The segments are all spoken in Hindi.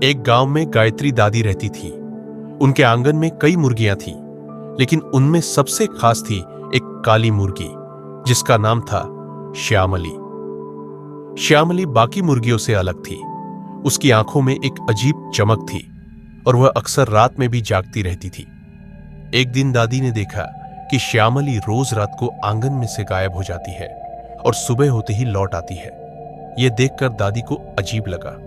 एक गांव में गायत्री दादी रहती थी। उनके आंगन में कई मुर्गियां थीं, लेकिन उनमें सबसे खास थी एक काली मुर्गी जिसका नाम था श्यामली। श्यामली बाकी मुर्गियों से अलग थी। उसकी आंखों में एक अजीब चमक थी और वह अक्सर रात में भी जागती रहती थी। एक दिन दादी ने देखा कि श्यामली रोज रात को आंगन में से गायब हो जाती है और सुबह होते ही लौट आती है। यह देखकर दादी को अजीब लगा।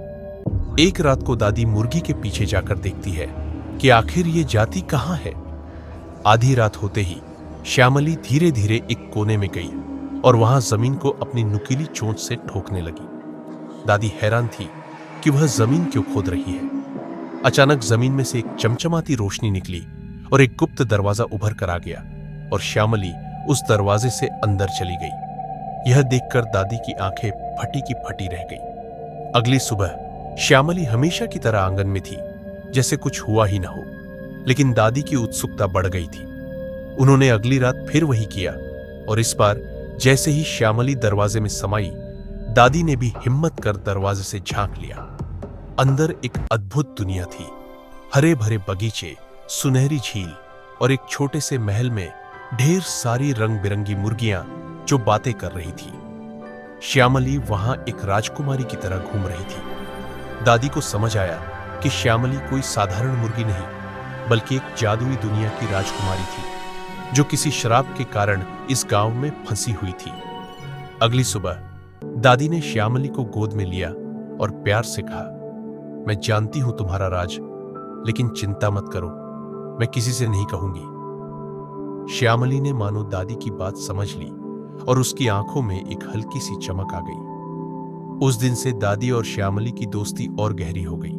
एक रात को दादी मुर्गी के पीछे जाकर देखती है कि आखिर ये जाती कहां है। आधी रात होते ही श्यामली धीरे धीरे एक कोने में गई और वहां जमीन को अपनी नुकीली चोंच से ठोकने लगी। दादी हैरान थी कि वह जमीन क्यों खोद रही है। अचानक जमीन में से एक चमचमाती रोशनी निकली और एक गुप्त दरवाजा उभर कर आ गया और श्यामली उस दरवाजे से अंदर चली गई। यह देखकर दादी की आंखें फटी की फटी रह गई। अगली सुबह श्यामली हमेशा की तरह आंगन में थी, जैसे कुछ हुआ ही न हो। लेकिन दादी की उत्सुकता बढ़ गई थी। उन्होंने अगली रात फिर वही किया और इस बार जैसे ही श्यामली दरवाजे में समाई, दादी ने भी हिम्मत कर दरवाजे से झांक लिया। अंदर एक अद्भुत दुनिया थी। हरे भरे बगीचे, सुनहरी झील और एक छोटे से महल में ढेर सारी रंग बिरंगी मुर्गियां जो बातें कर रही थी। श्यामली वहां एक राजकुमारी की तरह घूम रही थी। दादी को समझ आया कि श्यामली कोई साधारण मुर्गी नहीं, बल्कि एक जादुई दुनिया की राजकुमारी थी जो किसी श्राप के कारण इस गांव में फंसी हुई थी। अगली सुबह दादी ने श्यामली को गोद में लिया और प्यार से कहा, मैं जानती हूं तुम्हारा राज, लेकिन चिंता मत करो, मैं किसी से नहीं कहूंगी। श्यामली ने मानो दादी की बात समझ ली और उसकी आंखों में एक हल्की सी चमक आ गई। उस दिन से दादी और श्यामली की दोस्ती और गहरी हो गई।